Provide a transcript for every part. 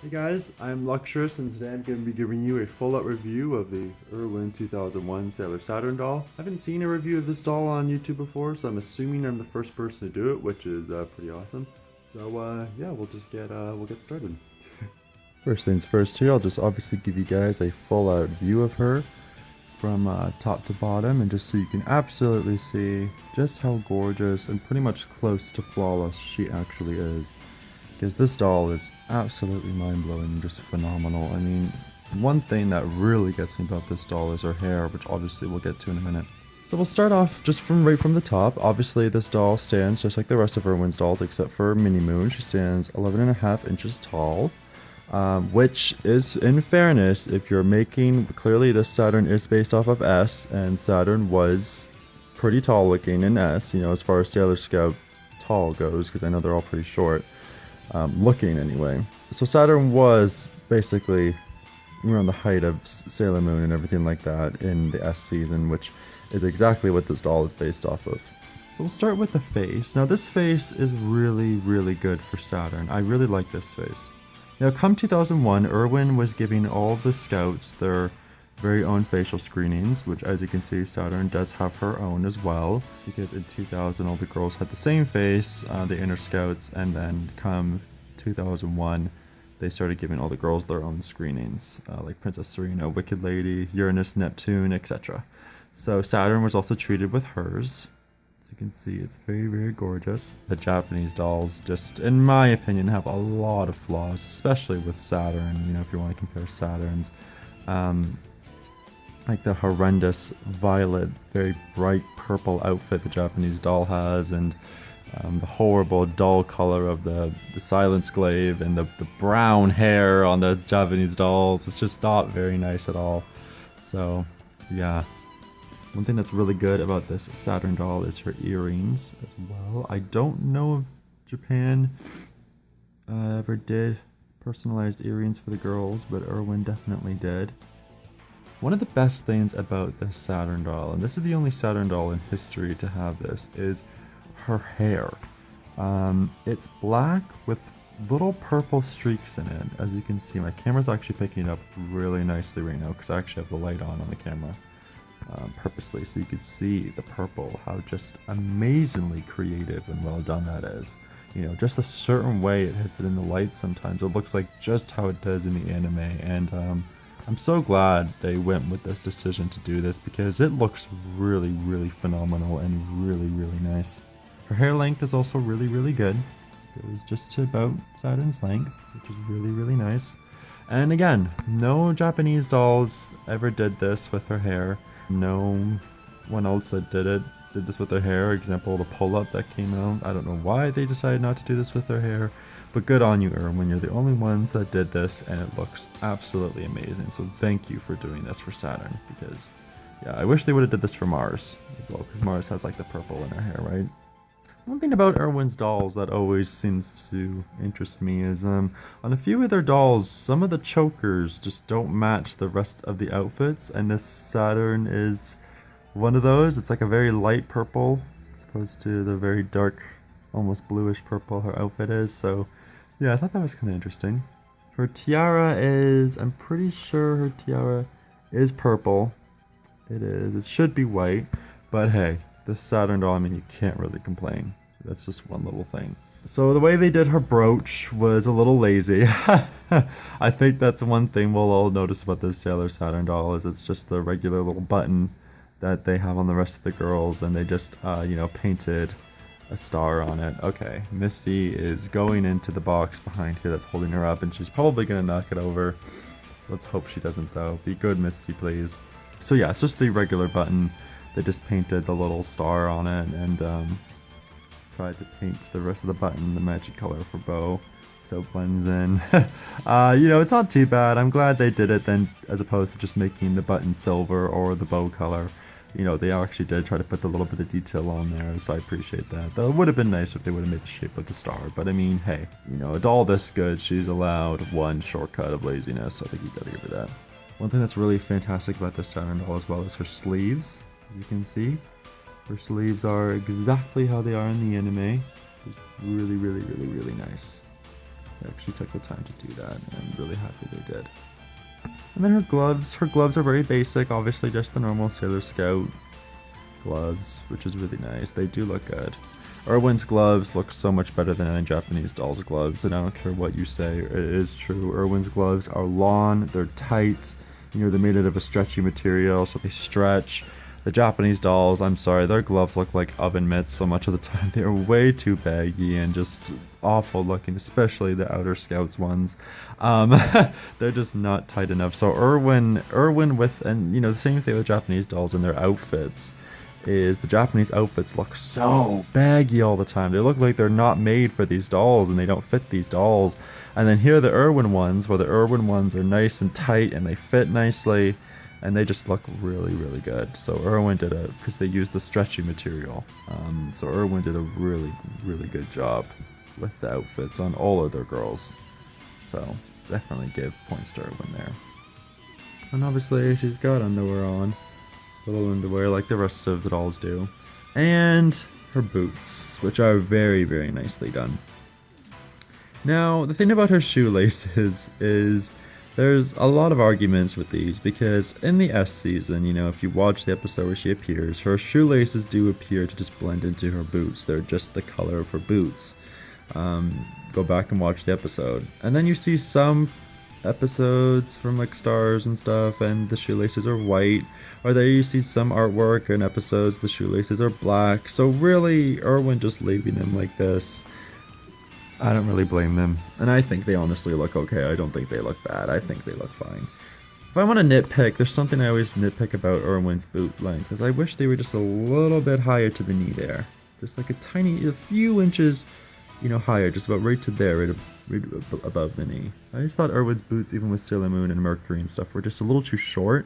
Hey guys, I'm Luxurious and today I'm going to be giving you a full-out review of the Irwin 2001 Sailor Saturn doll. I haven't seen a review of this doll on YouTube before, so I'm assuming I'm the first person to do it, which is pretty awesome. So yeah, we'll get started. First things first here, I'll just obviously give you guys a full-out view of her from top to bottom, and just so you can absolutely see just how gorgeous and pretty much close to flawless she actually is. Because this doll is absolutely mind-blowing and just phenomenal. I mean, one thing that really gets me about this doll is her hair, which obviously we'll get to in a minute. So we'll start off just from right from the top. Obviously this doll stands just like the rest of Irwin's dolls except for Mini Moon. She stands 11.5 inches tall. Which is, in fairness, if you're making, clearly this Saturn is based off of S, and Saturn was pretty tall looking in S, you know, as far as Sailor Scout tall goes, because I know they're all pretty short. Looking anyway. So Saturn was basically around the height of Sailor Moon and everything like that in the S season, which is exactly what this doll is based off of. So we'll start with the face. Now this face is really, really good for Saturn. I really like this face. Now come 2001, Irwin was giving all the scouts their very own facial screenings, which as you can see Saturn does have her own as well, because in 2000 all the girls had the same face, the inner scouts, and then come 2001 they started giving all the girls their own screenings, like Princess Serena, Wicked Lady, Uranus, Neptune, etc. So Saturn was also treated with hers. As you can see, it's very, very gorgeous. The Japanese dolls just, in my opinion, have a lot of flaws, especially with Saturn, you know, if you want to compare Saturns. Like the horrendous violet, very bright purple outfit the Japanese doll has, and the horrible dull color of the Silence Glaive, and the brown hair on the Japanese dolls. It's just not very nice at all. So, yeah. One thing that's really good about this Saturn doll is her earrings as well. I don't know if Japan ever did personalized earrings for the girls, but Irwin definitely did. One of the best things about this Saturn doll, and this is the only Saturn doll in history to have this, is her hair. It's black with little purple streaks in it. As you can see, my camera's actually picking it up really nicely right now because I actually have the light on the camera purposely so you could see the purple, how just amazingly creative and well done that is. You know, just a certain way it hits it in the light sometimes. It looks like just how it does in the anime, and I'm so glad they went with this decision to do this because it looks really, really phenomenal and really, really nice. Her hair length is also really, really good. It goes just to about Saturn's length, which is really, really nice. And again, no Japanese dolls ever did this with her hair. No one else that did this with their hair. Example, the pull-up that came out. I don't know why they decided not to do this with their hair. But good on you, Irwin. You're the only ones that did this, and it looks absolutely amazing. So thank you for doing this for Saturn, because, yeah, I wish they would have did this for Mars as well, because Mars has, like, the purple in her hair, right? One thing about Irwin's dolls that always seems to interest me is, on a few of their dolls, some of the chokers just don't match the rest of the outfits, and this Saturn is one of those. It's like a very light purple, as opposed to the very dark, almost bluish purple her outfit is, so yeah, I thought that was kind of interesting. Her tiara is, I'm pretty sure her tiara is purple. It is. It should be white, but hey, this Saturn doll, I mean, you can't really complain. That's just one little thing. So the way they did her brooch was a little lazy. I think that's one thing we'll all notice about this Sailor Saturn doll is it's just the regular little button that they have on the rest of the girls, and they just, you know, painted a star on it. Okay, Misty is going into the box behind here that's holding her up, and she's probably gonna knock it over. Let's hope she doesn't though. Be good, Misty, please. So yeah, it's just the regular button. They just painted the little star on it and tried to paint the rest of the button the magic color for bow, so it blends in. You know, it's not too bad. I'm glad they did it then, as opposed to just making the button silver or the bow color. You know, they actually did try to put the little bit of detail on there, so I appreciate that. Though it would have been nice if they would have made the shape of the star, but I mean, hey, you know, a doll this good, she's allowed one shortcut of laziness, so I think you gotta give her that. One thing that's really fantastic about this Saturn doll as well is her sleeves. As you can see, her sleeves are exactly how they are in the anime. It's really, really, really, really nice. They actually took the time to do that, and I'm really happy they did. And then her gloves are very basic, obviously just the normal Sailor Scout gloves, which is really nice. They do look good. Irwin's gloves look so much better than any Japanese doll's gloves, and I don't care what you say, it is true. Irwin's gloves are long, they're tight, you know, they're made out of a stretchy material, so they stretch. The Japanese dolls, I'm sorry, their gloves look like oven mitts so much of the time. They're way too baggy and just awful looking, especially the outer Scouts ones. They're just not tight enough. So Irwin with, and you know, the same thing with Japanese dolls and their outfits, is the Japanese outfits look so baggy all the time. They look like they're not made for these dolls and they don't fit these dolls. And then here are the Irwin ones, where the Irwin ones are nice and tight and they fit nicely. And they just look really, really good. So Irwin did because they used the stretchy material. So Irwin did a really, really good job with the outfits on all of their girls. So definitely give points to Irwin there. And obviously she's got underwear on. Little underwear like the rest of the dolls do. And her boots, which are very, very nicely done. Now, the thing about her shoelaces is there's a lot of arguments with these, because in the S season, you know, if you watch the episode where she appears, her shoelaces do appear to just blend into her boots. They're just the color of her boots. Go back and watch the episode. And then you see some episodes from like Stars and stuff, and the shoelaces are white. Or there you see some artwork and episodes, the shoelaces are black. So really, Irwin just leaving them like this, I don't really blame them. And I think they honestly look okay. I don't think they look bad. I think they look fine. If I want to nitpick, there's something I always nitpick about Irwin's boot length, is I wish they were just a little bit higher to the knee there. Just like a few inches, you know, higher, just about right to there, right above the knee. I just thought Irwin's boots, even with Sailor Moon and Mercury and stuff, were just a little too short.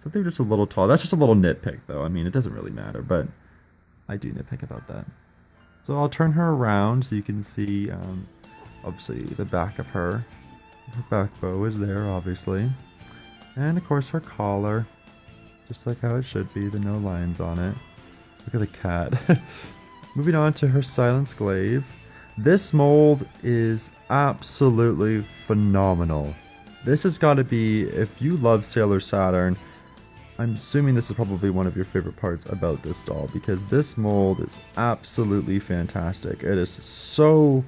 So they were just a little tall. That's just a little nitpick, though. I mean, it doesn't really matter, but I do nitpick about that. So I'll turn her around so you can see, obviously, the back of her. Her back bow is there, obviously. And, of course, her collar. Just like how it should be, the no lines on it. Look at the cat. Moving on to her Silence Glaive. This mold is absolutely phenomenal. This has got to be, if you love Sailor Saturn, I'm assuming this is probably one of your favorite parts about this doll, because this mold is absolutely fantastic. It is so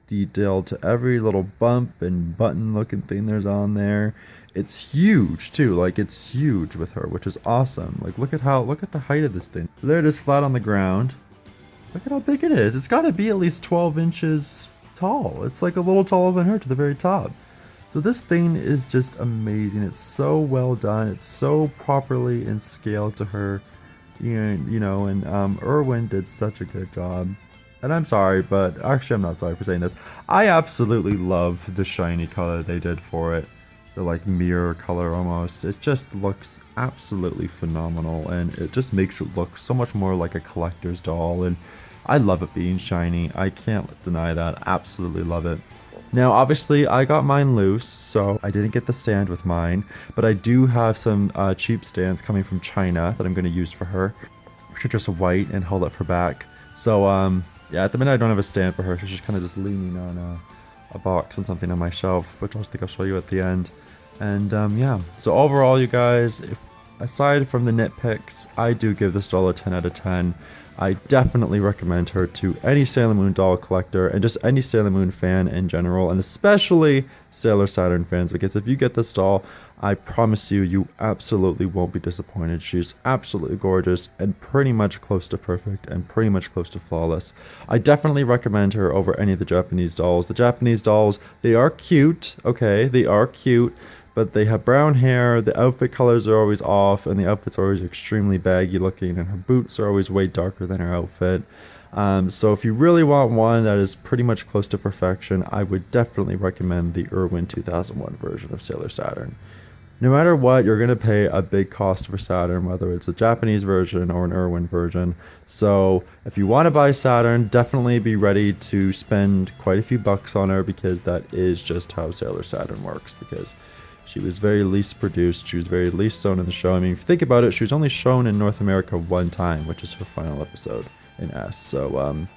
detailed to every little bump and button looking thing there's on there. It's huge too, like it's huge with her, which is awesome. Like look at the height of this thing. So there it is, flat on the ground. Look at how big it is. It's got to be at least 12 inches tall. It's like a little taller than her to the very top. So this thing is just amazing. It's so well done. It's so properly in scale to her. You know, and Irwin did such a good job. And I'm sorry, but actually I'm not sorry for saying this. I absolutely love the shiny color they did for it. The like mirror color almost. It just looks absolutely phenomenal, and it just makes it look so much more like a collector's doll, and I love it being shiny. I can't deny that. Absolutely love it. Now, obviously, I got mine loose, so I didn't get the stand with mine, but I do have some cheap stands coming from China that I'm going to use for her, which are just white and hold up her back. So, yeah, at the minute I don't have a stand for her, so she's kind of just leaning on a box and something on my shelf, which I think I'll show you at the end. And, yeah, so overall, you guys, aside from the nitpicks, I do give this doll a 10 out of 10. I definitely recommend her to any Sailor Moon doll collector and just any Sailor Moon fan in general, and especially Sailor Saturn fans, because if you get this doll, I promise you, you absolutely won't be disappointed. She's absolutely gorgeous and pretty much close to perfect and pretty much close to flawless. I definitely recommend her over any of the Japanese dolls. The Japanese dolls, they are cute, okay, they are cute, but they have brown hair, the outfit colors are always off, and the outfits are always extremely baggy looking, and her boots are always way darker than her outfit. So if you really want one that is pretty much close to perfection, I would definitely recommend the Irwin 2001 version of Sailor Saturn. No matter what, you're going to pay a big cost for Saturn, whether it's a Japanese version or an Irwin version. So if you want to buy Saturn, definitely be ready to spend quite a few bucks on her, because that is just how Sailor Saturn works, because she was very least produced, she was very least shown in the show. I mean, if you think about it, she was only shown in North America one time, which is her final episode in S. So,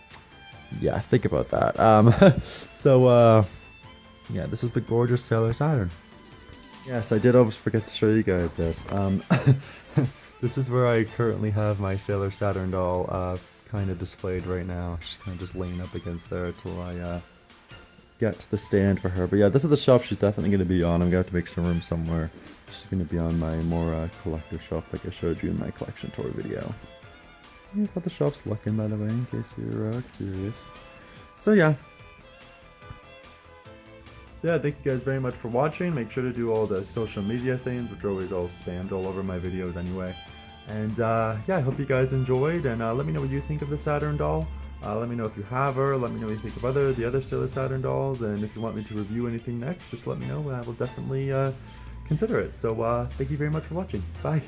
yeah, think about that. Yeah, this is the gorgeous Sailor Saturn. Yes, I did almost forget to show you guys this. This is where I currently have my Sailor Saturn doll kind of displayed right now. She's kind of just laying up against there till I get to the stand for her. But yeah, this is the shelf she's definitely going to be on. I'm going to have to make some room somewhere. She's going to be on my more collector shelf like I showed you in my collection tour video. Here's how the shelf's looking, by the way, in case you're curious. So yeah. So yeah, thank you guys very much for watching. Make sure to do all the social media things, which are always all spammed all over my videos anyway. And yeah, I hope you guys enjoyed, and let me know what you think of the Saturn doll. Let me know if you have her, let me know what you think of the other Sailor Saturn dolls, and if you want me to review anything next, just let me know and I will definitely consider it. So thank you very much for watching. Bye!